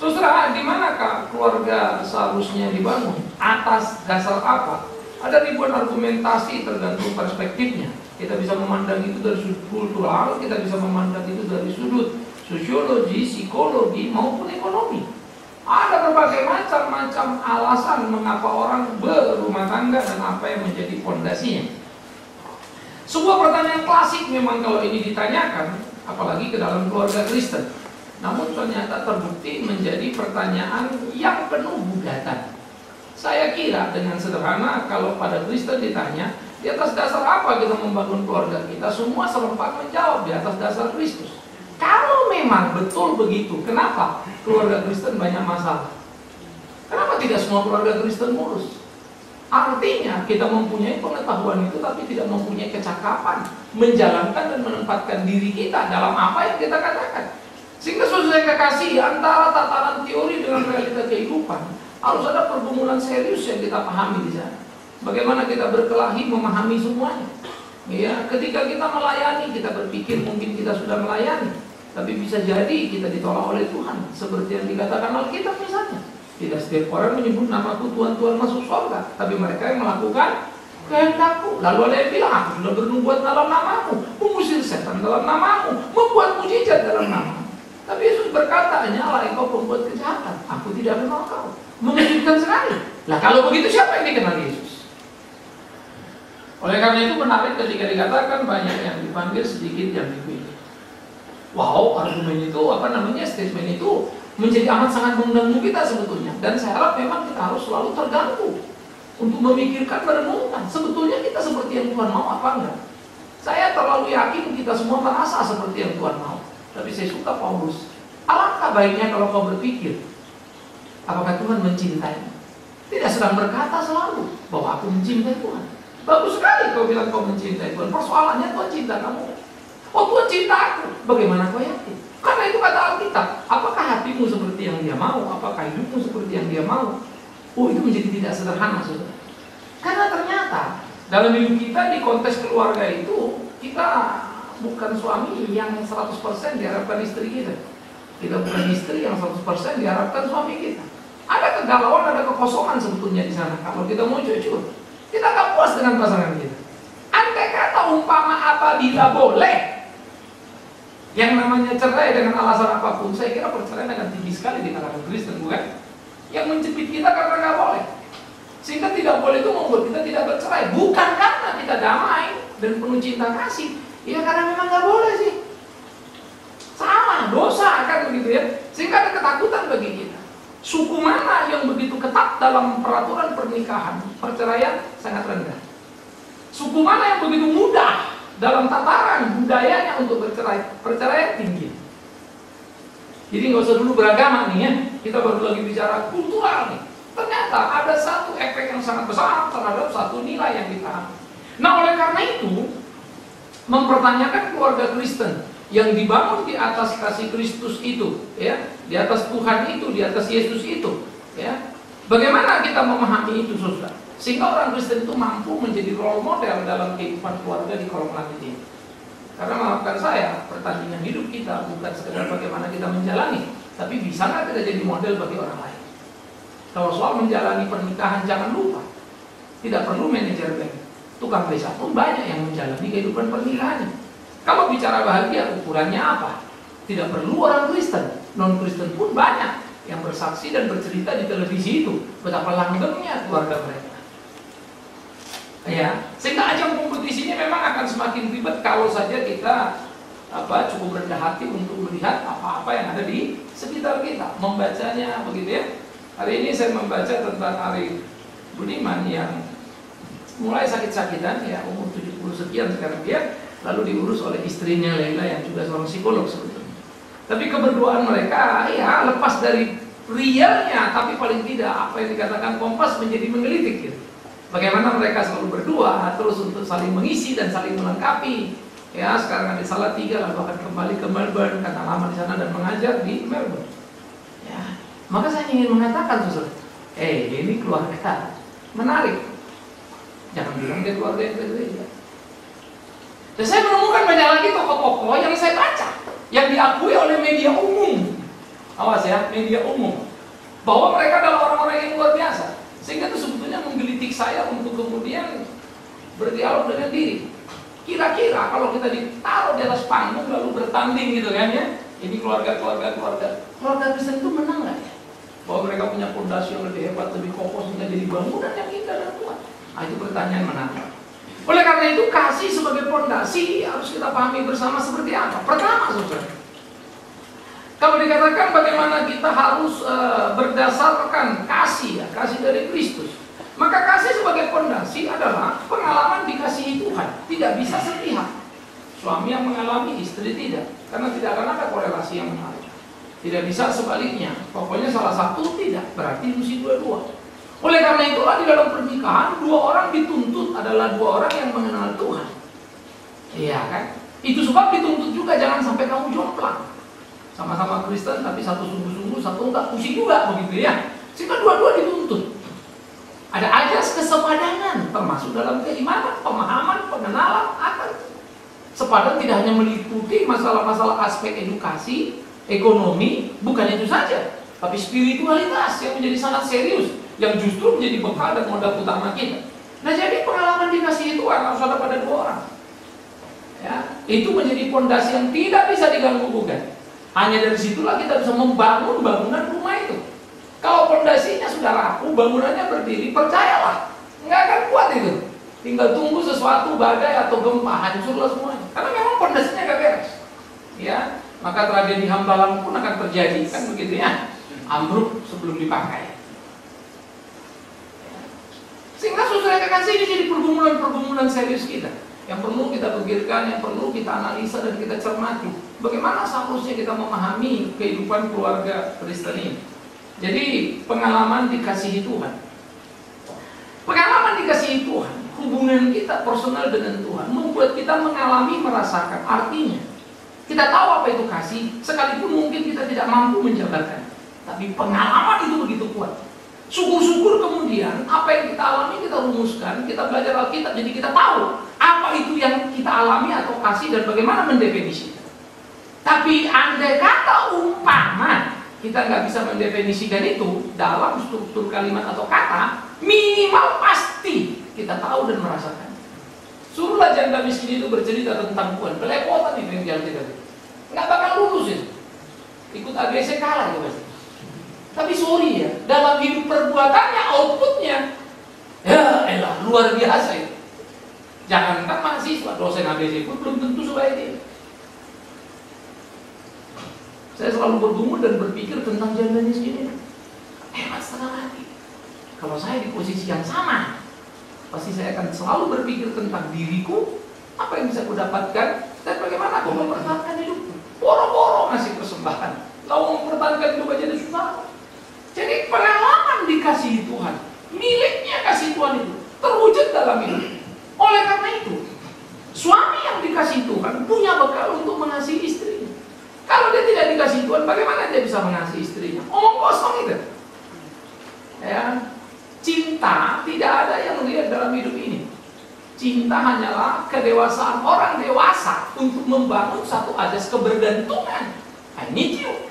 Saudara, di manakah keluarga seharusnya dibangun? Atas dasar apa? Ada ribuan argumentasi tergantung perspektifnya. Kita bisa memandang itu dari sudut kultural, kita bisa memandang itu dari sudut sosiologi, psikologi, maupun ekonomi. Ada berbagai macam alasan mengapa orang berumah tangga dan apa yang menjadi fondasinya. Sebuah pertanyaan klasik memang kalau ini ditanyakan, apalagi ke dalam keluarga Kristen. Namun ternyata terbukti menjadi pertanyaan yang penuh gugatan. Saya kira dengan sederhana kalau pada Kristen ditanya, di atas dasar apa kita membangun keluarga kita, semua serempak menjawab di atas dasar Kristus. Kalau memang betul begitu, kenapa keluarga Kristen banyak masalah? Kenapa tidak semua keluarga Kristen mulus? Artinya kita mempunyai pengetahuan itu tapi tidak mempunyai kecakapan menjalankan dan menempatkan diri kita dalam apa yang kita katakan. Sehingga saudara kekasih, antara tataran teori dengan realita kehidupan harus ada pergumulan serius yang kita pahami di sana. Bagaimana kita berkelahi memahami semuanya. Ya, ketika kita melayani, kita berpikir mungkin kita sudah melayani, tapi bisa jadi kita ditolak oleh Tuhan, seperti yang dikatakan Alkitab misalnya. Tidak setiap orang menyebut namaku Tuhan masuk surga, tapi mereka yang melakukan kehendakku. Lalu ada yang bilang, aku sudah bernubuat dalam namamu, mengusir setan dalam namamu, membuat mujizat dalam namamu. Tapi Yesus berkata, hanyalah engkau pembuat kejahatan, aku tidak kenal kau. Mengejutkan sekali. Lah kalau begitu siapa yang dikenal Yesus? Oleh karena itu menarik ketika dikatakan banyak yang dipanggil, sedikit yang dipilih. Wow, argumen itu, statement itu menjadi amat sangat mengganggu kita sebetulnya. Dan saya harap memang kita harus selalu terganggu untuk memikirkan, merenungkan sebetulnya kita seperti yang Tuhan mau apa enggak. Saya terlalu yakin kita semua merasa seperti yang Tuhan mau. Tapi saya suka Paulus. Alangkah baiknya kalau kau berpikir, apakah Tuhan mencintaimu? Tidak sedang berkata selalu bahwa aku mencintai Tuhan. Bagus sekali kau bilang kau mencintai Tuhan. Persoalannya Tuhan cinta kamu. Oh, Tuhan cinta aku. Bagaimana kau yakin? Karena itu kata Alkitab. Apakah hatimu seperti yang Dia mau? Apakah hidupmu seperti yang Dia mau? Oh, itu menjadi tidak sederhana, saudara. Karena ternyata dalam hidup kita di konteks keluarga itu, kita bukan suami yang 100% diharapkan istri kita. Kita bukan istri yang 100% diharapkan suami kita. Ada kegalauan, ada kekosongan sebetulnya di sana. Kalau kita mau jujur, kita gak puas dengan pasangan kita. Andai kata umpama apabila boleh yang namanya cerai dengan alasan apapun, saya kira perceraian akan tinggi sekali di kalangan Kristen, bukan? Yang menjepit kita karena gak boleh. Sehingga tidak boleh itu membuat kita tidak bercerai. Bukan karena kita damai dan penuh cinta kasih. Ya karena memang gak boleh sih. Salah, dosa kan begitu ya. Sehingga ada ketakutan bagi kita. Suku mana yang begitu ketat dalam peraturan pernikahan, perceraian sangat rendah. Suku mana yang begitu mudah dalam tataran budayanya untuk bercerai, perceraian tinggi. Jadi nggak usah dulu beragama nih ya. Kita baru lagi bicara kultural nih. Ternyata ada satu efek yang sangat besar terhadap satu nilai yang kita ambil. Nah oleh karena itu, mempertanyakan keluarga Kristen yang dibangun di atas kasih Kristus itu, ya, di atas Tuhan itu, di atas Yesus itu, ya. Bagaimana kita memahami itu, saudara? Sehingga orang Kristen itu mampu menjadi role model dalam kehidupan keluarga di kolom langit ini. Karena maafkan saya, pertandingan hidup kita bukan sekedar bagaimana kita menjalani, tapi bisa nggak kita jadi model bagi orang lain. Kalau soal menjalani pernikahan, jangan lupa, tidak perlu manajer bank. Tukang beca pun banyak yang menjalani kehidupan pernikahannya. Kalau bicara bahagia, ukurannya apa? Tidak perlu orang Kristen, non-Kristen pun banyak yang bersaksi dan bercerita di televisi itu betapa langgengnya keluarga mereka. Ya, sehingga ajang kompetisinya memang akan semakin ribet kalau saja kita cukup rendah hati untuk melihat apa-apa yang ada di sekitar kita, membacanya begitu ya. Hari ini saya membaca tentang Ari Budiman yang mulai sakit-sakitan, ya umur 70 sekian sekarang dia, lalu diurus oleh istrinya Leila yang juga seorang psikolog sebetulnya. Tapi keberduaan mereka ya lepas dari realnya, tapi paling tidak apa yang dikatakan Kompas menjadi menggelitik gitu. Bagaimana mereka selalu berdua terus untuk saling mengisi dan saling melengkapi. Ya sekarang ada Salatiga, lalu akan kembali ke Melbourne karena lama di sana dan mengajar di Melbourne. Ya, maka saya ingin mengatakan saudara, ini keluarga menarik. Jangan bilang dia keluarga yang berbeda. Dan saya menemukan banyak lagi tokoh-tokoh yang saya baca, yang diakui oleh media umum. Awas ya, media umum. Bahwa mereka adalah orang-orang yang luar biasa. Sehingga itu sebetulnya menggelitik saya untuk kemudian berdialog dengan diri. Kira-kira kalau kita ditaruh di atas panggung lalu bertanding gitu kan ya, ini keluarga Kristen itu menang nggak ya? Bahwa mereka punya fondasi yang lebih hebat, lebih kokoh sehingga jadi bangunan yang indah dan kuat. Nah, itu pertanyaan menarik. Oleh karena itu kasih sebagai fondasi harus kita pahami bersama seperti apa. Pertama, saudara, kalau dikatakan bagaimana kita harus berdasarkan kasih, ya, kasih dari Kristus, maka kasih sebagai fondasi adalah pengalaman dikasihi Tuhan. Tidak bisa sepihak. Suami yang mengalami, istri tidak. Karena tidak akan ada korelasi yang menarik. Tidak bisa sebaliknya. Pokoknya salah satu tidak, berarti mesti dua-dua. Oleh karena itulah di dalam pernikahan, dua orang dituntut adalah dua orang yang mengenal Tuhan. Iya kan? Itu sebab dituntut juga jangan sampai kamu jomplang. Sama-sama Kristen tapi satu sungguh-sungguh, satu enggak, pusing juga begitu ya. Sehingga dua-dua dituntut. Ada ajas kesepadanan, termasuk dalam keimanan, pemahaman, pengenalan, akan sepadan tidak hanya meliputi masalah-masalah aspek edukasi, ekonomi, bukan itu saja, tapi spiritualitas yang menjadi sangat serius, yang justru menjadi bekal dan modal utama kita. Nah, jadi pengalaman dikasihi Tuhan harus ada pada dua orang. Ya, itu menjadi fondasi yang tidak bisa diganggu-gugat. Hanya dari situlah kita bisa membangun bangunan rumah itu. Kalau fondasinya sudah rapuh, bangunannya berdiri, percayalah, nggak akan kuat itu. Tinggal tunggu sesuatu badai atau gempa, hancurlah semuanya. Karena memang fondasinya nggak beres. Ya, maka tragedi Hambalang pun akan terjadi, kan begitu ya. Ambruk sebelum dipakai. Sehingga saudara kekasih ini jadi pergumulan-pergumulan serius kita, yang perlu kita pikirkan, yang perlu kita analisa dan kita cermati. Bagaimana seharusnya kita memahami kehidupan keluarga Kristen ini. Jadi pengalaman dikasihi Tuhan. Pengalaman dikasihi Tuhan, hubungan kita personal dengan Tuhan membuat kita mengalami, merasakan artinya. Kita tahu apa itu kasih, sekalipun mungkin kita tidak mampu menjabarkan. Tapi pengalaman itu begitu kuat. Syukur-syukur kemudian apa yang kita alami kita rumuskan, kita belajar Alkitab, jadi kita tahu apa itu yang kita alami atau kasih dan bagaimana mendefinisikan. Tapi andai kata umpama kita nggak bisa mendefinisikan itu dalam struktur kalimat atau kata, minimal pasti kita tahu dan merasakan. Suruhlah janda miskin itu bercerita tentang Tuhan, belepotan itu yang jalan tidak, nggak bakal lulus itu. Ikut ABC kalah itu pasti. Tapi sorry ya, dalam hidup perbuatannya, outputnya, ya elah, luar biasa itu. Jangankan mahasiswa, dosen ABC pun belum tentu sebaik ini. Saya selalu bergumul dan berpikir tentang janda miskin ini. Hebat setengah mati. Kalau saya di posisi yang sama, pasti saya akan selalu berpikir tentang diriku, apa yang bisa aku dapatkan, dan bagaimana aku mempertahankan hidupku. Boro-boro ngasih persembahan, lalu mempertahankan hidup aja susah. Jadi pengalaman dikasihi Tuhan, miliknya kasih Tuhan itu terwujud dalam hidup. Oleh karena itu, suami yang dikasihi Tuhan punya bekal untuk mengasihi istrinya. Kalau dia tidak dikasihi Tuhan, bagaimana dia bisa mengasihi istrinya? Omong kosong itu. Ya, cinta tidak ada yang lihat dalam hidup ini. Cinta hanyalah kedewasaan orang dewasa untuk membangun satu ajas kebergantungan. I need you.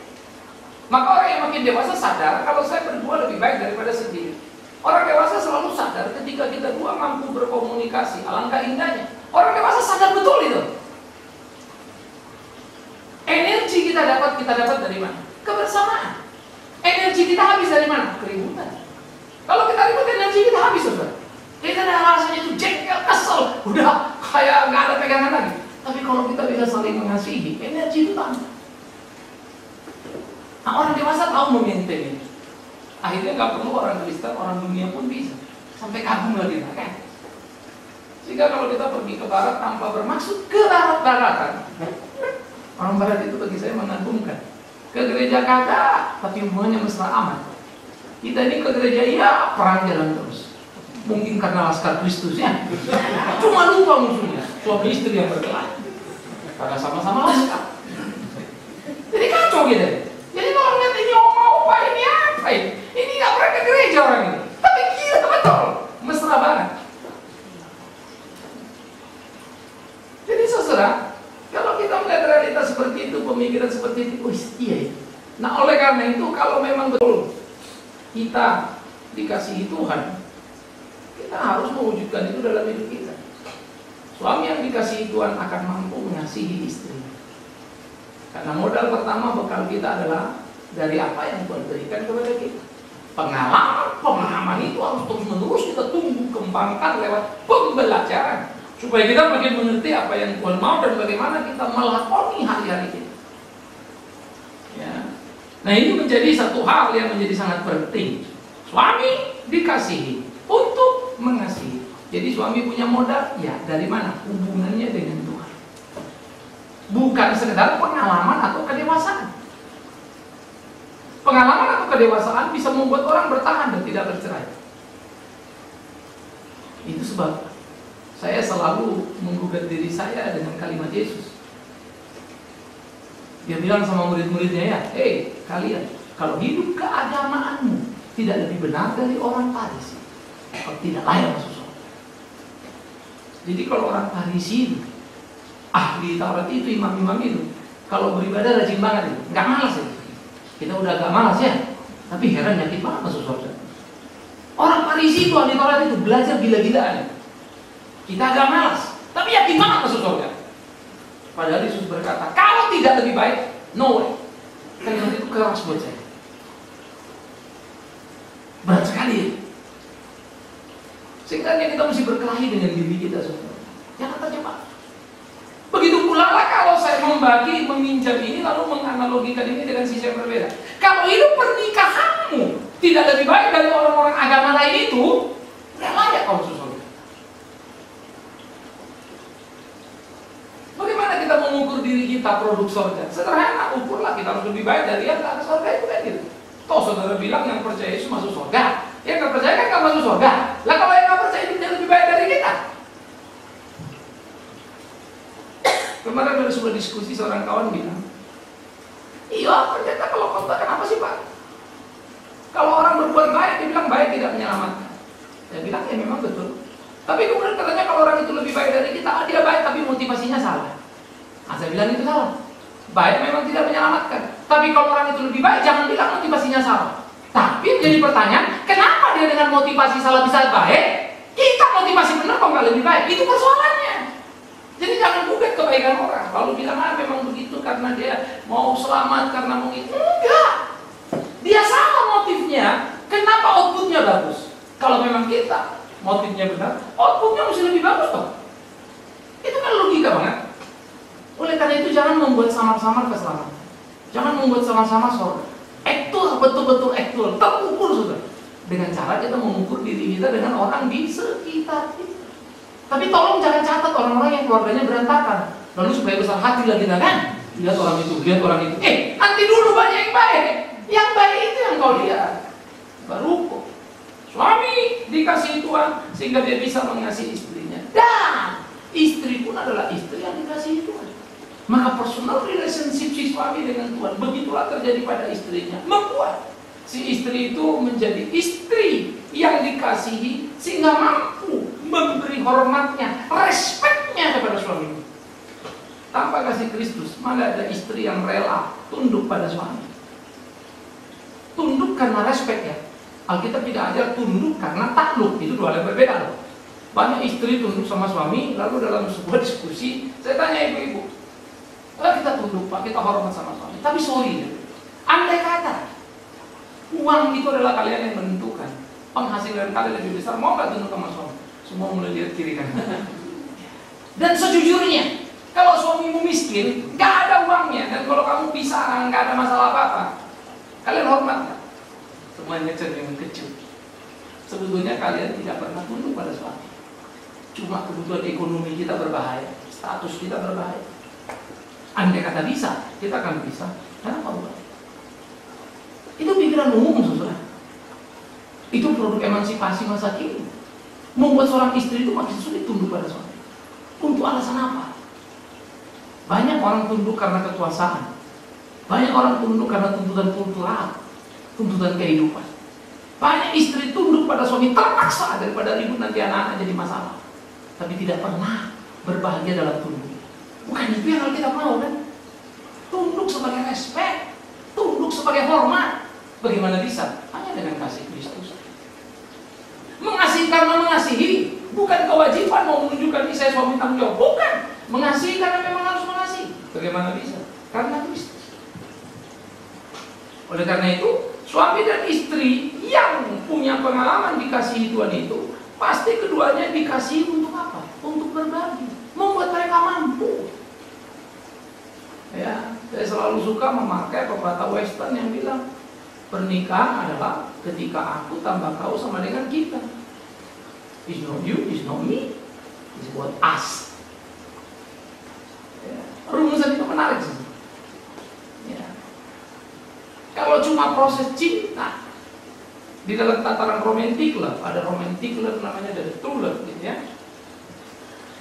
Maka orang yang makin dewasa sadar kalau saya berdua lebih baik daripada sendiri. Orang dewasa selalu sadar ketika kita dua mampu berkomunikasi. Alangkah indahnya. Orang dewasa sadar betul itu. Energi kita dapat dari mana? Kebersamaan. Energi kita habis dari mana? Keributan. Kalau kita ribut, energi kita habis, saudara. Kita ada rasanya itu jengkel, kesel, udah kayak nggak ada pegangan lagi. Tapi kalau kita bisa saling mengasihi, energi itu tambah. Nah, orang dewasa tahu memaintain ini. Akhirnya nggak perlu orang Kristen, orang dunia pun bisa. Sampai kagum lagi, kan? Sehingga kalau kita pergi ke barat tanpa bermaksud ke barat-baratan, orang barat itu bagi saya mengagumkan. Ke gereja kagak, tapi hubungannya mesra amat. Kita ini ke gereja, ya perang jalan terus. Mungkin karena laskar Kristus ya. Cuma lupa musuhnya, suami istri yang berkelahi. Karena sama-sama laskar. Jadi kacau gitu. Jadi kalau ngeliat ini opa ini apa ini gak pernah ke gereja orang ini. Tapi gila betul, mesra banget. Jadi saudara, kalau kita melihat realitas seperti itu, pemikiran seperti itu, iya. Nah oleh karena memang betul kita dikasihi Tuhan, kita harus mewujudkan itu dalam hidup kita. Suami yang dikasihi Tuhan akan mampu mengasihi istri. Karena modal pertama bekal kita adalah dari apa yang Tuhan berikan kepada kita. Pengalaman itu harus terus menerus kita tumbuh kembangkan lewat pembelajaran, supaya kita makin mengerti apa yang Tuhan mau dan bagaimana kita melakoni hari-hari kita. Ya. Nah, ini menjadi satu hal yang menjadi sangat penting. Suami dikasihi untuk mengasihi. Jadi suami punya modal, ya dari mana? Hubungannya dengan Tuhan. Bukan sekedar pengalaman atau kedewasaan. Pengalaman atau kedewasaan bisa membuat orang bertahan dan tidak bercerai. Itu sebab saya selalu menggugat diri saya dengan kalimat Yesus. Dia bilang sama murid-muridnya, ya, hei kalian, kalau hidup keagamaanmu tidak lebih benar dari orang Farisi, kau tidak layak masuk surga. Jadi kalau orang Farisi itu, ahli Taurat itu, imam-imam itu, kalau beribadah rajin banget itu, nggak malas itu. Kita udah agak malas ya, tapi heran yakin banget masuk surga. Orang Farisi itu, ahli Taurat itu belajar gila-gilaan. Kita agak malas, tapi yakin banget masuk surga. Padahal Yesus berkata, kalau tidak lebih baik, no way. Kalimat itu keras buat saya. Berat sekali ya. Sehingga kita mesti berkelahi dengan diri kita semua. Jangan terjebak. Begitu pula lah kalau saya membagi, meminjam ini lalu menganalogikan ini dengan sisi yang berbeda. Kalau hidup pernikahanmu tidak lebih baik dari orang-orang agama lain itu, nggak layak kamu masuk surga. Bagaimana kita mengukur diri kita produk surga? Sederhana, ukurlah kita harus lebih baik dari yang nggak ada surga itu kan gitu. Toh saudara bilang yang percaya Yesus masuk surga, yang nggak percaya kan nggak masuk surga. Lah kalau yang nggak percaya itu lebih baik dari kita. Kemarin ada sebuah diskusi, seorang kawan bilang, iya ternyata kalau khotbah kenapa sih Pak? Kalau orang berbuat baik, dia bilang baik tidak menyelamatkan. Saya bilang ya memang betul. Tapi kemudian katanya kalau orang itu lebih baik dari kita, dia baik tapi motivasinya salah. Nah, saya bilang itu salah. Baik memang tidak menyelamatkan. Tapi kalau orang itu lebih baik, jangan bilang motivasinya salah. Tapi jadi pertanyaan, kenapa dia dengan motivasi salah bisa baik? Kita motivasi benar kok nggak lebih baik? Itu persoalannya. Jadi jangan gugat kebaikan orang. Lalu bilang memang begitu karena dia mau selamat, karena mau itu. Enggak. Dia salah motifnya. Kenapa outputnya bagus? Kalau memang kita motifnya benar, outputnya mesti lebih bagus toh. Itu kan logika banget. Oleh karena itu jangan membuat samar-samar keselamatan. Jangan membuat sama-sama surga. Aktual, betul-betul aktual, terukur sudah. Dengan cara kita mengukur diri kita dengan orang di sekitar kita. Tapi tolong jangan catat orang-orang yang keluarganya berantakan. Lalu supaya besar hati lah kita kan. Lihat orang itu, lihat orang itu. Nanti dulu banyak yang baik. Yang baik itu yang kau lihat. Baru kok. Suami dikasihi Tuhan sehingga dia bisa mengasihi istrinya. Dan istri pun adalah istri yang dikasihi Tuhan. Maka personal relationship si suami dengan Tuhan begitulah terjadi pada istrinya. Membuat si istri itu menjadi istri yang dikasihi sehingga mampu memberi hormatnya, respeknya kepada suami. Tanpa kasih Kristus, mana ada istri yang rela tunduk pada suami. Tunduk karena respek ya. Alkitab tidak ajar tunduk karena takluk. Itu dua hal yang berbeda loh. Banyak istri tunduk sama suami, lalu dalam sebuah diskusi, saya tanya ibu-ibu, kita tunduk Pak, kita hormat sama suami. Tapi sorry ya, andai kata uang itu adalah kalian yang menentukan, penghasilan kalian lebih besar, mau nggak tunduk sama suami? Semua mulai lihat kiri kanan. Dan sejujurnya, kalau suamimu miskin, nggak ada uangnya, dan kalau kamu bisa nggak ada masalah apa-apa, kalian hormat nggak? Semuanya cenderung kecut. Sebetulnya kalian tidak pernah tunduk pada suami. Cuma kebutuhan ekonomi kita berbahaya, status kita berbahaya. Andai kata bisa, kita akan bisa. Kenapa bukan? Itu pikiran umum, saudara. Itu produk emansipasi masa kini. Membuat seorang istri itu makin sulit tunduk pada suami. Untuk alasan apa? Banyak orang tunduk karena kekuasaan. Banyak orang tunduk karena tuntutan kultural, tuntutan kehidupan. Banyak istri tunduk pada suami terpaksa daripada ribut nanti anak-anak jadi masalah. Tapi tidak pernah berbahagia dalam tunduk. Bukan itu yang kita mau kan? Tunduk sebagai respek, tunduk sebagai hormat. Bagaimana bisa? Hanya dengan kasih Kristus. Mengasihi karena mengasihi, bukan kewajiban mau menunjukkan ini saya suami tanggung jawab. Bukan. Mengasihi karena memang harus mengasihi. Bagaimana bisa? Karena Kristus. Oleh karena itu, suami dan istri yang punya pengalaman dikasihi Tuhan itu, pasti keduanya dikasihi untuk apa? Untuk berbagi, membuat mereka mampu. Ya, saya selalu suka memakai pepatah Western yang bilang pernikahan adalah ketika aku tambah kau sama dengan kita. It's not you, it's not me, it's about us. Ya, rumusan itu menarik sih. Ya. Kalau cuma proses cinta di dalam tataran romantic love, ada romantic love namanya, ada true love gitu ya.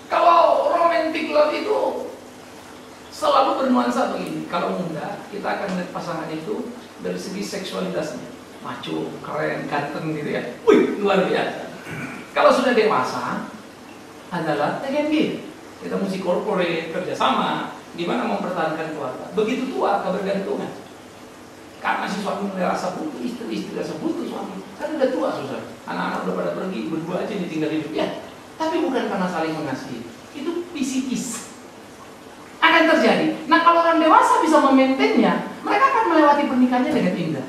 Kalau romantic love itu selalu bernuansa begini. Kalau muda, kita akan melihat pasangan itu dari segi seksualitasnya, maco, keren, ganteng gitu ya. Wih, luar biasa. Kalau sudah dewasa, adalah TNG. Kita mesti corporate, kerjasama, gimana mempertahankan keluarga. Begitu tua, kebergantungan. Karena si suami mulai rasa butuh, istri rasa butuh suami. Kan udah tua susah. Anak-anak udah pada pergi, berdua aja ditinggal hidup. Ya, tapi bukan karena saling mengasihi. Itu psikis. Akan terjadi. Nah, kalau orang dewasa bisa memaintainnya, mereka akan melewati pernikahannya dengan indah.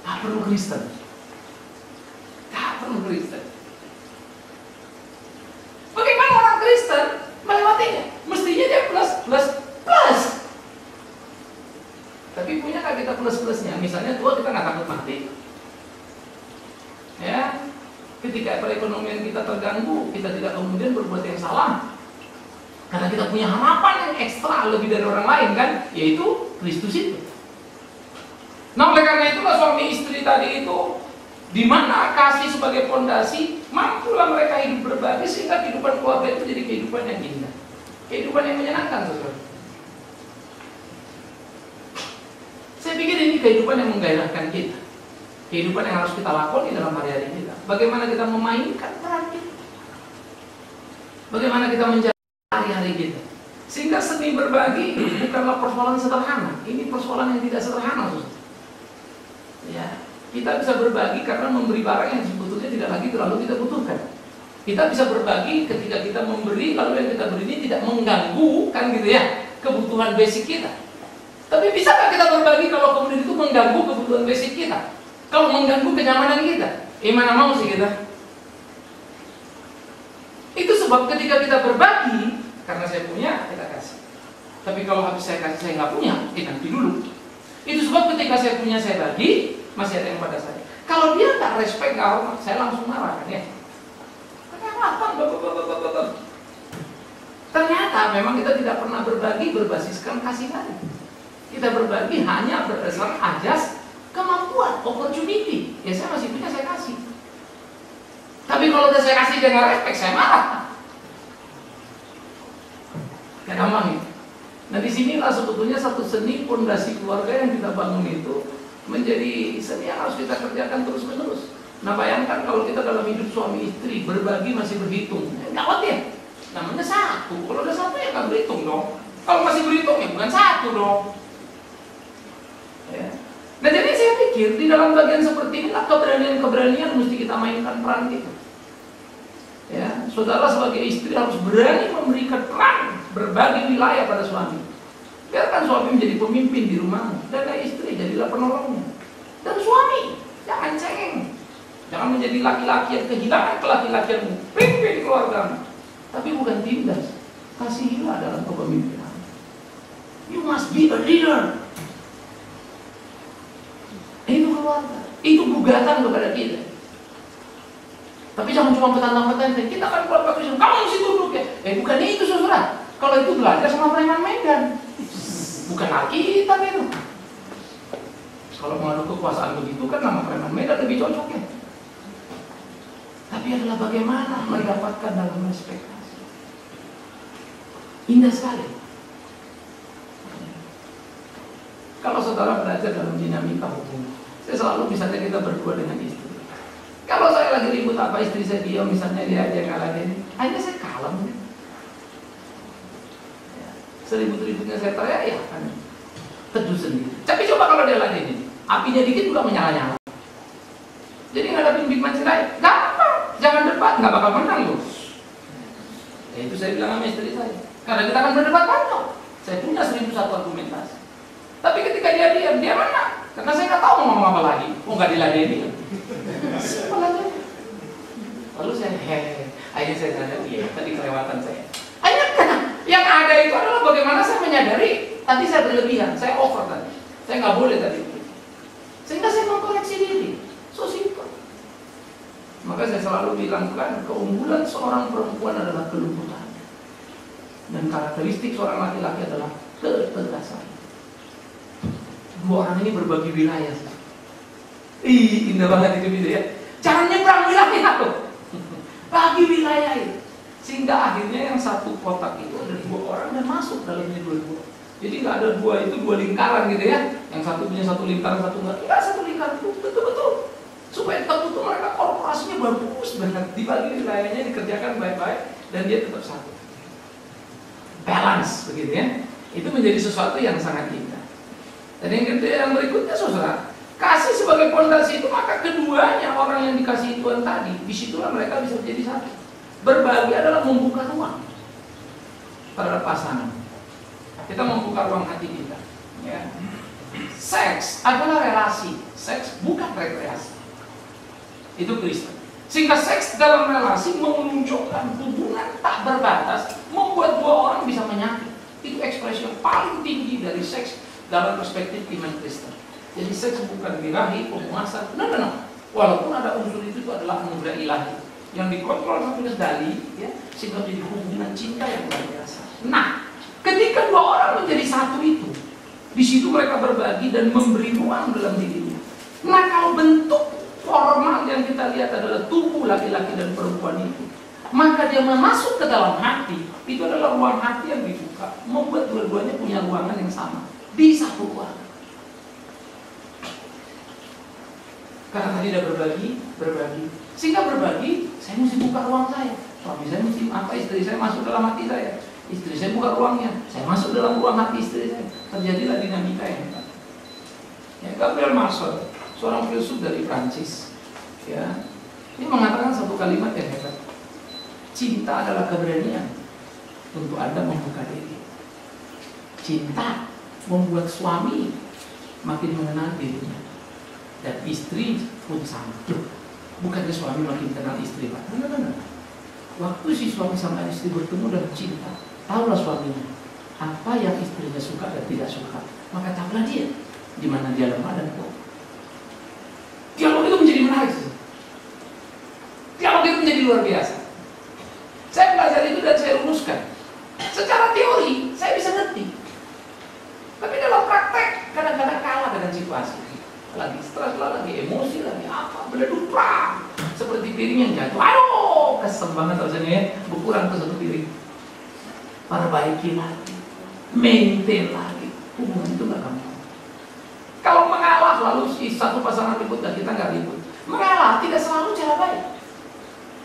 Tak perlu Kristen. Tak perlu Kristen. Bagaimana orang Kristen melewatinya? Mestinya dia plus. Tapi punyakah kita plus-plusnya? Misalnya tua kita nggak takut mati. Ya, ketika perekonomian kita terganggu, kita tidak kemudian berbuat yang salah. Karena kita punya harapan yang ekstra lebih dari orang lain kan, yaitu Kristus itu. Nah, oleh karena itulah suami istri tadi itu, di mana kasih sebagai fondasi, mampulah mereka hidup berbagi sehingga kehidupan keluarga itu jadi kehidupan yang indah, kehidupan yang menyenangkan, saudara. Saya pikir ini kehidupan yang menggairahkan kita, kehidupan yang harus kita lakoni dalam hari-hari kita. Bagaimana kita memainkan peran kita, bagaimana kita menjaga hari-hari kita, sehingga seni berbagi bukanlah persoalan sederhana. Ini persoalan yang tidak sederhana, saudara. Ya, kita bisa berbagi karena memberi barang yang sebetulnya tidak lagi terlalu kita butuhkan. Kita bisa berbagi ketika kita memberi, lalu yang kita beri ini tidak mengganggu, kan gitu ya, kebutuhan basic kita. Tapi bisakah kita berbagi kalau kemudian itu mengganggu kebutuhan basic kita? Kalau mengganggu kenyamanan kita, mana mau sih kita? Itu sebab ketika kita berbagi, karena saya punya, kita kasih. Tapi kalau habis saya kasih, saya nggak punya, nanti dulu. Itu sebab ketika saya punya, saya bagi, masih ada yang pada saya. Kalau dia nggak respect, nggak hormat, saya langsung marah kan ya. Ternyata memang kita tidak pernah berbagi berbasiskan kasih tadi. Kita berbagi hanya berdasarkan ajas kemampuan, opportunity. Ya saya masih punya, saya kasih. Tapi kalau udah saya kasih dia nggak respect, saya marah. Gak gampang itu. Nah disinilah sebetulnya satu seni fondasi keluarga yang kita bangun itu menjadi seni yang harus kita kerjakan terus menerus. Nah bayangkan kalau kita dalam hidup suami istri berbagi masih berhitung, gawat ya. Namanya satu. Kalau udah satu ya nggak berhitung dong. Kalau masih berhitung ya bukan satu dong. Ya. Nah jadi saya pikir di dalam bagian seperti inilah keberanian-keberanian mesti kita mainkan peran kita. Ya, saudara sebagai istri harus berani memberikan peran berbagi wilayah pada suami. Biarkan suami menjadi pemimpin di rumahmu, dan istri jadilah penolongnya. Dan suami jangan cengeng, jangan menjadi laki-laki yang kehilangan kelaki-lakianmu. Pimpin keluargamu, tapi bukan tindas. Kasihilah dalam kepemimpinan. You must be a leader. Itu keluarga, itu gugatan kepada kita. Tapi jangan cuma petantang-petantang, kita kan keluarga Kristen, kamu mesti tunduk ya. Bukan itu saudara. Kalau itu belajar sama preman Medan, bukan Alkitab itu. Kalau mengadu kekuasaan begitu kan nama preman Medan lebih cocok ya. Tapi adalah bagaimana mendapatkan dalam ekspektasi. Indah sekali. Kalau saudara belajar dalam dinamika hubungan, saya selalu misalnya kita berdua dengan istri. Kalau saya lagi ribut apa istri saya diam, misalnya dia aja ngalahin, akhirnya saya kalem. Ya. Seribut-ributnya saya teriak ya kan, teduh sendiri. Tapi coba kalau dia ladenin, apinya dikit juga menyala-nyala. Jadi ngadapin big man cerai, gampang. Jangan debat, nggak bakal menang loh. Ya, itu saya bilang sama istri saya. Karena kita akan berdebat panjang. Saya punya 1001 argumentasi. Tapi ketika dia diam, dia menang. Karena saya nggak tahu mau ngomong apa lagi. Oh, nggak diladeni. Simpel aja. Lalu saya akhirnya saya sadar, iya tadi kelewatan saya. Akhirnya kan yang ada itu adalah bagaimana saya menyadari tadi saya berlebihan, saya over tadi. Saya nggak boleh tadi. Sehingga saya mengkoreksi diri. So simple. Maka saya selalu bilang kan, keunggulan seorang perempuan adalah kelembutan. Dan karakteristik seorang laki-laki adalah ketegasan. Dua orang ini berbagi wilayah. Ih, indah banget itu video ya. Jangan nyebrang wilayah tuh. Bagi wilayah itu. Sehingga akhirnya yang satu kotak itu ada 2 orang dan masuk dalamnya 2. Jadi nggak ada 2 itu 2 lingkaran gitu ya. Yang satu punya 1 lingkaran, satu enggak 1 lingkaran itu betul-betul. Supaya tetap itu mereka korporasinya bagus banget, dibagi wilayahnya, dikerjakan baik-baik dan dia tetap satu. Balance begitu ya. Itu menjadi sesuatu yang sangat indah. Dan yang berikutnya saudara, kasih sebagai fondasi itu, maka keduanya orang yang dikasihi Tuhan tadi, disitulah mereka bisa menjadi satu. Berbagi adalah membuka ruang terhadap pasangan. Kita membuka ruang hati kita. Ya. Seks adalah relasi, seks bukan rekreasi. Itu Kristen. Sehingga seks dalam relasi menunjukkan hubungan tak berbatas, membuat 2 orang bisa menyatu. Itu ekspresi yang paling tinggi dari seks dalam perspektif iman Kristen. Jadi seks bukan birahi, pemuasan, no. Walaupun ada unsur itu adalah anugerah ilahi yang dikontrol sampai kendali, ya, sehingga menjadi hubungan cinta yang luar biasa. Nah, ketika 2 orang menjadi satu itu, di situ mereka berbagi dan memberi ruang dalam dirinya. Nah, kalau bentuk formal yang kita lihat adalah tubuh laki-laki dan perempuan itu, maka dia masuk ke dalam hati. Itu adalah ruang hati yang dibuka, membuat dua-duanya punya ruangan yang sama di satu ruangan. Karena tadi dia berbagi, sehingga berbagi, saya mesti buka ruang saya. Suami saya mesti istri saya masuk dalam hati saya. Istri saya buka ruangnya, saya masuk dalam ruang hati istri saya. Terjadilah dinamika yang hebat. Ya, Gabriel Marcel, seorang filsuf dari Prancis, ya, dia mengatakan satu kalimat yang hebat. Cinta adalah keberanian untuk Anda membuka diri. Cinta membuat suami makin mengenal dirinya, dan istri pun sama. Bukannya suami makin kenal istri, Pak. No. Waktu si suami sama istri bertemu dalam cinta, tahulah suaminya apa yang istrinya suka dan tidak suka, maka tahulah dia di mana dia lemah dan kuat. Dialog itu menjadi menarik. Dialog itu menjadi luar biasa. Saya belajar itu dan saya rumuskan. Secara teori saya bisa ngerti, tapi dalam praktek kadang-kadang kalah dengan situasi. Lagi stres lah, lagi emosi, lagi apa, beleduk perang seperti piring yang jatuh. Aduh, kesel banget rasanya ya, berkurang ke satu piring. Perbaiki lagi, maintain lagi. Hubungan itu gak gampang. Kalau mengalah lalu si satu pasangan ribut dan kita gak ribut, mengalah tidak selalu cara baik.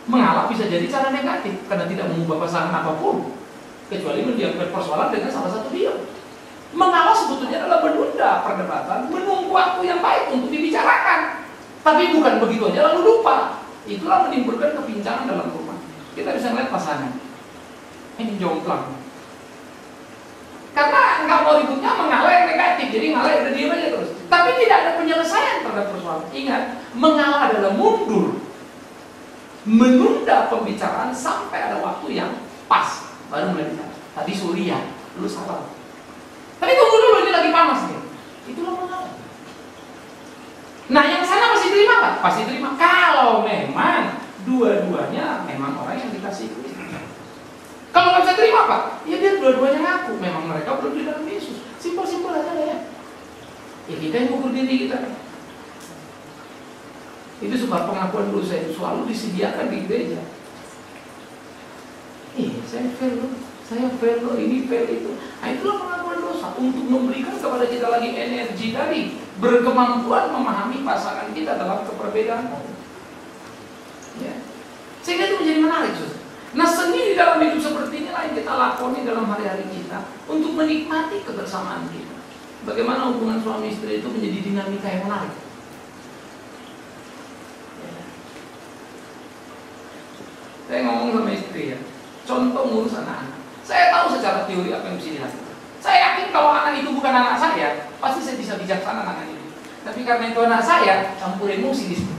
Mengalah bisa jadi cara negatif karena tidak mengubah pasangan apapun, kecuali mendiamkan persoalan dengan salah satu dia. Mengalah sebetulnya adalah menunda perdebatan, menunggu waktu yang baik untuk dibicarakan. Tapi bukan begitu aja lalu lupa. Itulah menimbulkan kepincangan dalam rumah. Kita bisa melihat pasangan ini jomplang, karena nggak mau ributnya mengalah yang negatif, jadi ngalah udah diam aja terus. Tapi tidak ada penyelesaian terhadap persoalan. Ingat, mengalah adalah mundur, menunda pembicaraan sampai ada waktu yang pas baru mulai bicara. Tadi Surya, lu salah. Tapi tunggu dulu, ini lagi panas nih. Itulah mengalah. Nah, yang sana pasti terima kan? Pasti terima. Kalau memang dua-duanya memang orang yang dikasih Kristus. Kalau nggak bisa terima Pak, ya dia dua-duanya ngaku memang mereka belum di dalam Yesus. Simpel-simpel aja ya. Ya kita yang ukur diri kita. Itu sebab pengakuan dosa itu selalu disediakan di gereja. Saya fail loh, ini fail itu. Nah, itulah pengakuan dosa untuk memberikan kepada kita lagi energi tadi, berkemampuan memahami pasangan kita dalam keperbedaan. Ya. Sehingga itu menjadi menarik, saudara. Nah, seni di dalam hidup seperti inilah yang kita lakoni dalam hari-hari kita untuk menikmati kebersamaan kita. Bagaimana hubungan suami istri itu menjadi dinamika yang menarik. Saya ngomong sama istri ya, contoh ngurus anak-anak. Saya tahu secara teori apa yang mesti dilakukan. Saya yakin kalau anak itu bukan anak saya, pasti saya bisa bijaksana anak ini. Tapi karena itu anak saya, campur emosi di situ.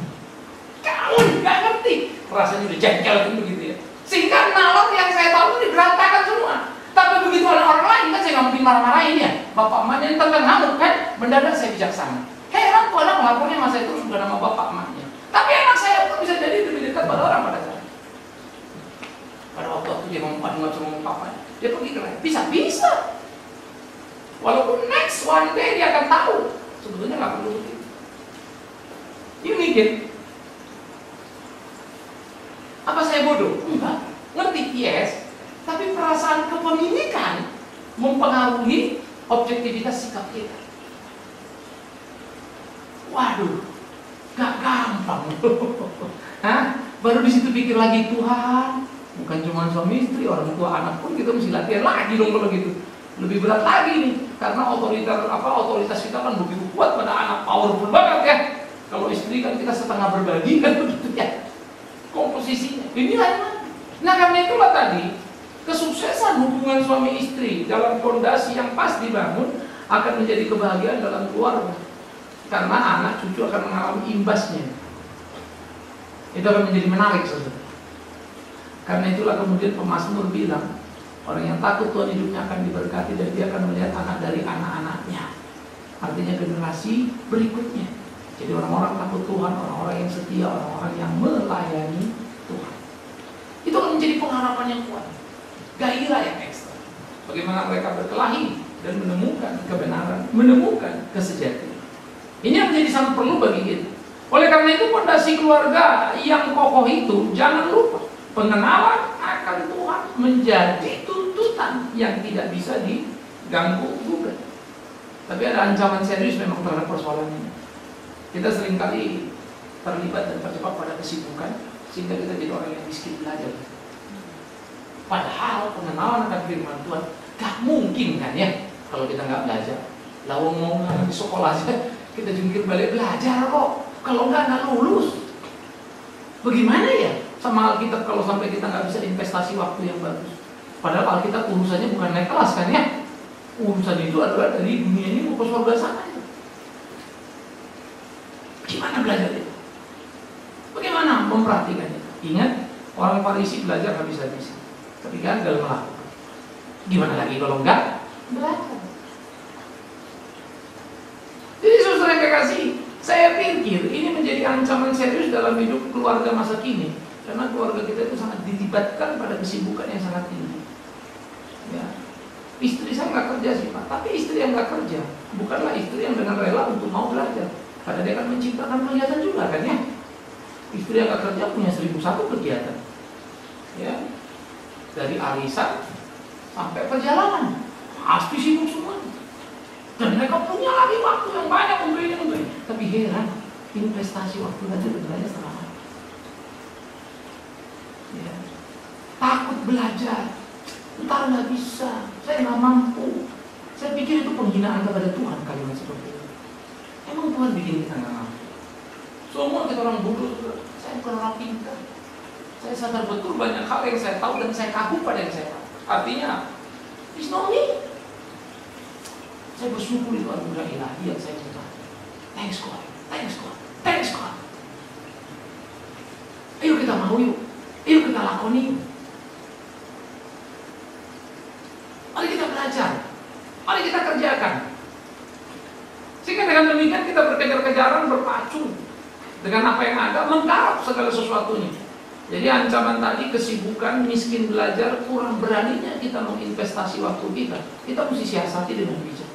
Kamu nggak ngerti, rasanya udah jengkel kan begitu ya. Sehingga nalar yang saya tahu itu berantakan semua. Tapi begitu ada orang lain kan saya nggak mungkin marah-marahin ya. Bapak emaknya yang tentang ngamuk kan, mendadak saya bijaksana. Heran tuh anak melapornya sama saya terus bukan nama bapak emaknya. Tapi anak saya pun bisa jadi lebih dekat pada orang pada saya. Pada waktu itu dia ngomong sama papanya, dia pergi ke lain. Bisa. Walaupun next one day dia akan tahu sebetulnya nggak perlu begitu. You mikir, apa saya bodoh? Enggak, ngerti yes. Tapi perasaan kepemilikan mempengaruhi objektivitas sikap kita. Waduh, gak gampang. Hah? Baru di situ pikir lagi Tuhan. Bukan cuma suami istri, orang tua anak pun kita mesti latihan lagi dong kalau gitu. Lebih berat lagi nih, karena otoritas kita kan begitu kuat pada anak, powerful banget ya. Kalau istri kan kita setengah berbagi kan begitu ya. Komposisinya. Inilah. Nah karena itulah tadi kesuksesan hubungan suami istri dalam fondasi yang pas dibangun akan menjadi kebahagiaan dalam keluarga. Karena anak cucu akan mengalami imbasnya. Itu akan menjadi menarik saudara. Karena itulah kemudian pemazmur bilang, orang yang takut Tuhan hidupnya akan diberkati dan dia akan melihat anak dari anak-anaknya. Artinya generasi berikutnya. Jadi orang-orang takut Tuhan, orang-orang yang setia, orang-orang yang melayani Tuhan. Itu akan menjadi pengharapan yang kuat. Gairah yang ekstra. Bagaimana mereka berkelahi dan menemukan kebenaran, menemukan kesejatian. Ini yang menjadi sangat perlu bagi kita. Oleh karena itu fondasi keluarga yang kokoh itu jangan lupa pengenalan akan Tuhan menjadi tuntutan yang tidak bisa diganggu gugat. Tapi ada ancaman serius memang terhadap persoalan ini. Kita seringkali terlibat dan terjebak pada kesibukan sehingga kita jadi orang yang miskin belajar. Padahal pengenalan akan firman Tuhan gak mungkin kan ya kalau kita nggak belajar. Lawang mau di sekolah aja kita jungkir balik belajar kok. Kalau nggak lulus. Bagaimana ya sama Alkitab kalau sampai kita nggak bisa investasi waktu yang bagus? Padahal Alkitab urusannya bukan naik kelas kan ya? Urusan itu adalah dari dunia ini mau ke surga sana. Gimana belajar itu? Bagaimana memperhatikannya? Ingat, orang Farisi belajar habis-habisan, tapi gagal melakukan. Gimana lagi kalau enggak belajar? Jadi saudara yang kekasih, saya pikir ini menjadi ancaman serius dalam hidup keluarga masa kini. Karena keluarga kita itu sangat dilibatkan pada kesibukan yang sangat tinggi. Ya. Istri saya nggak kerja sih Pak, tapi istri yang nggak kerja bukanlah istri yang dengan rela untuk mau belajar. Karena dia akan menciptakan kegiatan juga kan ya. Istri yang nggak kerja punya 1001 kegiatan. Ya. Dari arisan sampai perjalanan pasti sibuk semua. Dan mereka punya lagi waktu yang banyak untuk ini. Tapi heran, investasi waktu tadi sebenarnya setengah. Ya. Takut belajar, ntar nggak bisa, saya nggak mampu. Saya pikir itu penghinaan kepada Tuhan kalimat seperti itu. Emang Tuhan bikin kita nggak mampu? Semua kita orang bodoh, saya bukan orang pintar. Saya sadar betul banyak hal yang saya tahu dan saya kagum pada yang saya tahu. Artinya, it's not me. Saya bersyukur itu anugerah ilahi yang saya terima. Thanks God, thanks God, thanks God. Ayo kita mau yuk. Ayo kita lakoni. Mari kita belajar. Mari kita kerjakan. Sehingga dengan demikian kita berkejar-kejaran, berpacu dengan apa yang ada, menggarap segala sesuatunya. Jadi ancaman tadi kesibukan, miskin belajar, kurang beraninya kita menginvestasi waktu kita. Kita mesti siasati dengan bijak.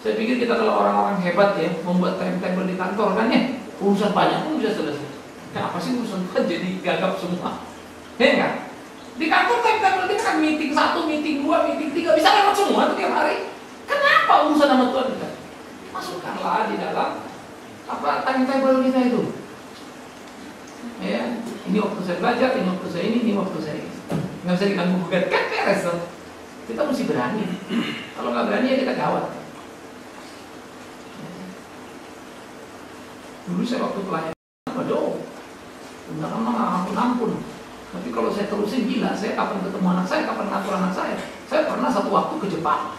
Saya pikir kita kalau orang-orang hebat ya, membuat timetable di kantor kan ya, urusan banyak pun bisa selesai. Kenapa sih urusan kan jadi gagap semua? Ya enggak? Di kantor timetable kita kan meeting 1, meeting 2, meeting 3 bisa lewat semua tuh tiap hari. Kenapa urusan sama Tuhan kita? Masukkanlah di dalam timetable kita itu. Ya, ini waktu saya belajar, ini waktu saya ini waktu saya ini. Nggak bisa diganggu gugat kan beres. Kita mesti berani. Kalau nggak berani ya kita gawat. Dulu saya waktu pelayanan, waduh, beneran ampun. Tapi kalau saya terusin gila, saya kapan ketemu anak saya, kapan ngatur anak saya. Saya pernah satu waktu ke Jepang,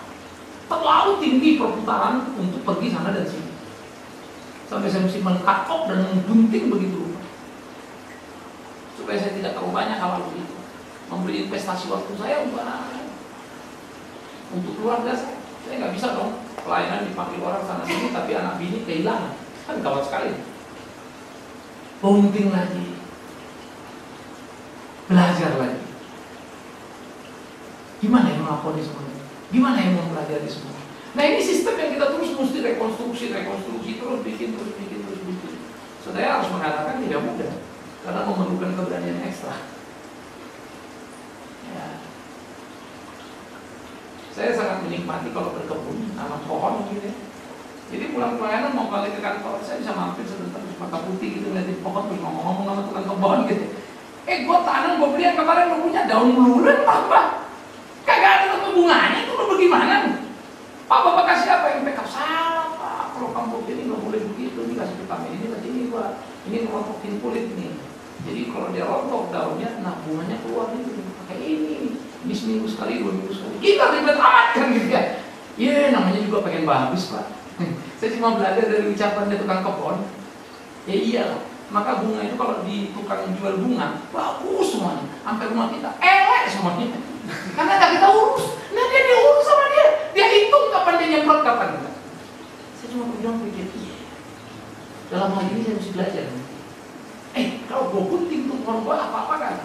terlalu tinggi perputaran untuk pergi sana dan sini. Sampai saya mesti mengkakok dan menggunting begitu, supaya saya tidak terlalu banyak hal begitu. Memberi investasi waktu saya untuk anak-anak, untuk keluarga saya. Saya nggak bisa dong pelayanan dipanggil orang sana sini, tapi anak bini kehilangan, kan gawat sekali. Bunting lagi, belajar lagi. Gimana yang melakoni semuanya? Gimana yang mempelajari semua? Nah, ini sistem yang kita terus mesti rekonstruksi, terus bikin. Saya harus mengatakan tidak mudah, karena memerlukan keberanian ekstra. Ya. Saya sangat menikmati kalau berkebun, nanam pohon gitu ya. Jadi pulang pelayanan mau balik ke kantor, saya bisa mampir sebentar terus mata putih gitu, ngeliatin pohon terus ngomong-ngomong sama tukang kebun gitu. Gue tanam, gue beli yang kemarin lo punya daun buluran apa? Kagak ada ketemu bunganya, itu lo bagaimana? Pak Bapak kasih apa yang backup? Salah Pak, kalau kamu ini nggak boleh begitu, ini kasih vitamin ini kasih ini Pak, ini ngerompokin kulit nih. Jadi kalau dia rontok daunnya, nah bunganya keluar itu pakai ini seminggu sekali, 2 minggu sekali. Kita ribet amat kan gitu ya. Iya, namanya juga pengen bagus Pak. Saya cuma belajar dari ucapannya tukang kebun. Ya iyalah. Maka bunga itu kalau di tukang jual bunga bagus semuanya, sampai rumah kita elek semuanya. Karena nggak kita urus. Nah dia diurus sama dia hitung kapan dia nyemprot kapan enggak. Saya cuma bilang pikir, iya. Dalam hal ini saya mesti belajar. Kalau gue gunting tuh pohon gue apa-apa kan?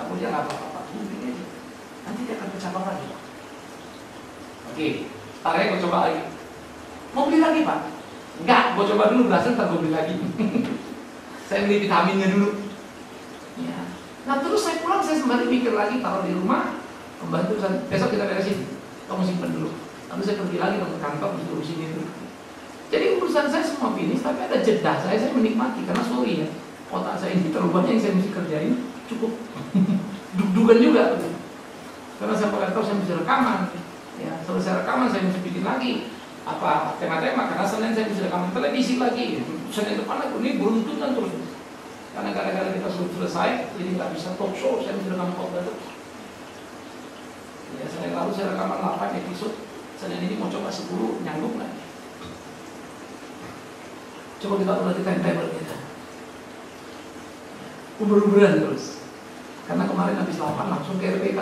Aku dia nggak apa-apa, gunting aja. Nanti dia akan bercabang lagi. Oke, sekarang gue coba lagi. Mau beli lagi Pak? Enggak, gue coba dulu berhasil, ntar gue beli lagi. Saya beli vitaminnya dulu. Ya. Nah terus saya pulang, saya sembari mikir lagi, taruh di rumah, pembantu saya, besok kita beresin, kamu simpan dulu. Lalu saya pergi lagi ke kantor, disuruh sini dulu. Jadi urusan saya semua finish, tapi ada jeda saya menikmati, karena sorry ya, otak saya ini terlalu banyak yang saya mesti kerjain, cukup deg-degan juga. Karena saya pada tahu saya mesti rekaman, ya selesai rekaman saya mesti bikin lagi apa tema-tema, karena Senin saya bisa rekaman televisi lagi, Senin depan aku ini beruntungan terus, karena gara-gara kita sudah selesai, jadi nggak bisa talk show, saya bisa rekaman khotbah terus. Ya Senin lalu saya rekaman 8 episode, Senin ini mau coba 10, nyanggup lagi. Coba kita udah di timetable kita, uber-uberan terus, karena kemarin habis 8 langsung ke RPK.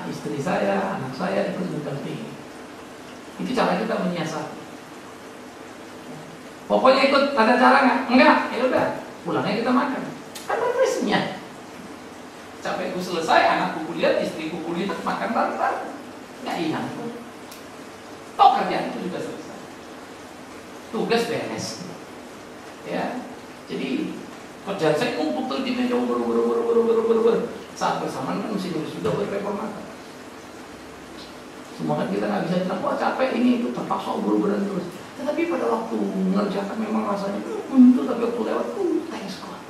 Istri saya, anak saya itu mendampingi. Itu cara kita menyiasati. Pokoknya ikut, ada cara nggak? Enggak, ya udah. Pulangnya kita makan. Kan refreshingnya. Capekku selesai, anakku kuliah, istriku kuliah, makan bareng-bareng. Nggak hilang. Toh kerjaan itu juga selesai. Tugas beres. Ya, jadi kerjaan saya ngumpul terus di meja saat bersamaan kan mesti nulis juga buat reformator. Semua kan kita nggak bisa bilang, wah capek ini itu terpaksa ubur-uburan terus. Tetapi pada waktu mengerjakan memang rasanya buntu, tapi waktu lewat, thanks God.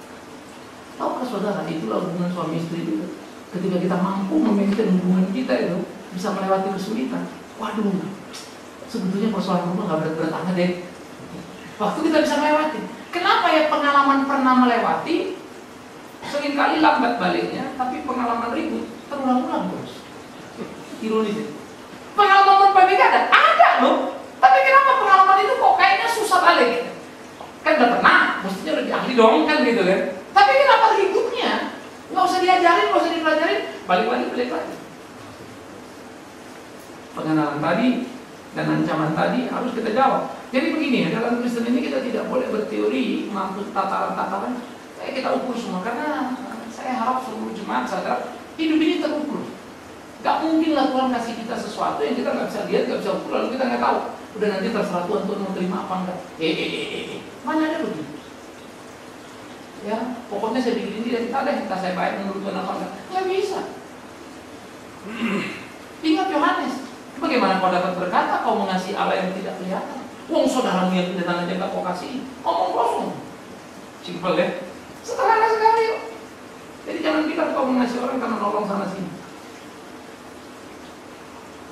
Tahukah saudara, itulah hubungan suami istri juga. Ketika kita mampu memaintain hubungan kita itu, bisa melewati kesulitan. Waduh, sebetulnya persoalan rumah nggak berat-berat amat deh. Waktu kita bisa melewati. Kenapa ya pengalaman pernah melewati, seringkali lambat baliknya, tapi pengalaman ribut terulang-ulang terus. Ironis ya. Pengalaman berbeda ada loh, tapi kenapa pengalaman itu kok kayaknya susah balik? Kan udah pernah, mestinya lebih ahli dong kan gitu kan. Tapi kenapa ributnya? Nggak usah diajarin, nggak usah dipelajarin, balik lagi. Pengenalan tadi dan ancaman tadi harus kita jawab. Jadi begini, dalam Kristen ini kita tidak boleh berteori mampu tataran-tataran. Kita ukur semua, karena saya harap seluruh jemaat sadar hidup ini terukur. Gak mungkin lah Tuhan kasih kita sesuatu yang kita nggak bisa lihat, nggak bisa ukur, lalu kita nggak tahu. Udah nanti terserah Tuhan mau terima apa enggak. Mana ada begitu? Ya, pokoknya saya bikin ini dan kita deh, entah saya baik menurut Tuhan apa enggak. Nggak bisa. Ingat Yohanes, bagaimana kau dapat berkata kau mengasihi Allah yang tidak kelihatan? Wong saudaramu yang kelihatan aja nggak kau kasih, ngomong kosong. Simpel ya. Sederhana sekali yuk. Jadi jangan bilang kau mengasihi orang karena nolong sana sini.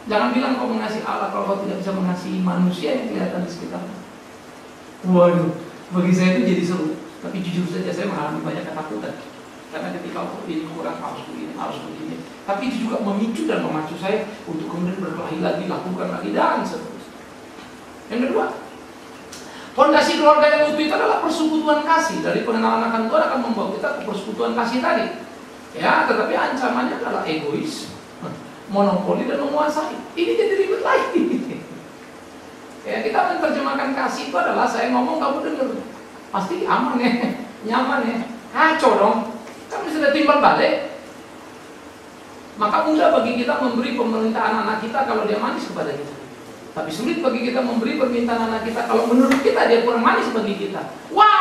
Jangan bilang kau mengasihi Allah kalau kau tidak bisa mengasihi manusia yang kelihatan di sekitarmu. Waduh, bagi saya itu jadi seru. Tapi jujur saja saya mengalami banyak ketakutan. Karena ketika ini kurang, harus begini. Tapi itu juga memicu dan memacu saya untuk kemudian berkelahi lagi, lakukan lagi, dan seterusnya. Yang kedua, fondasi keluarga yang utuh itu adalah persekutuan kasih. Dari pengenalan akan Tuhan akan membawa kita ke persekutuan kasih tadi. Ya, tetapi ancamannya adalah egois, monopoli dan menguasai. Ini jadi ribet lagi. Ya, kita menerjemahkan kasih itu adalah saya ngomong kamu dengar. Pasti aman ya, nyaman ya. Kacau dong. Kan sudah timbal balik. Maka mudah bagi kita memberi pemerintahan anak kita kalau dia manis kepada kita. Tapi sulit bagi kita memberi permintaan anak kita kalau menurut kita dia kurang manis bagi kita. Wah,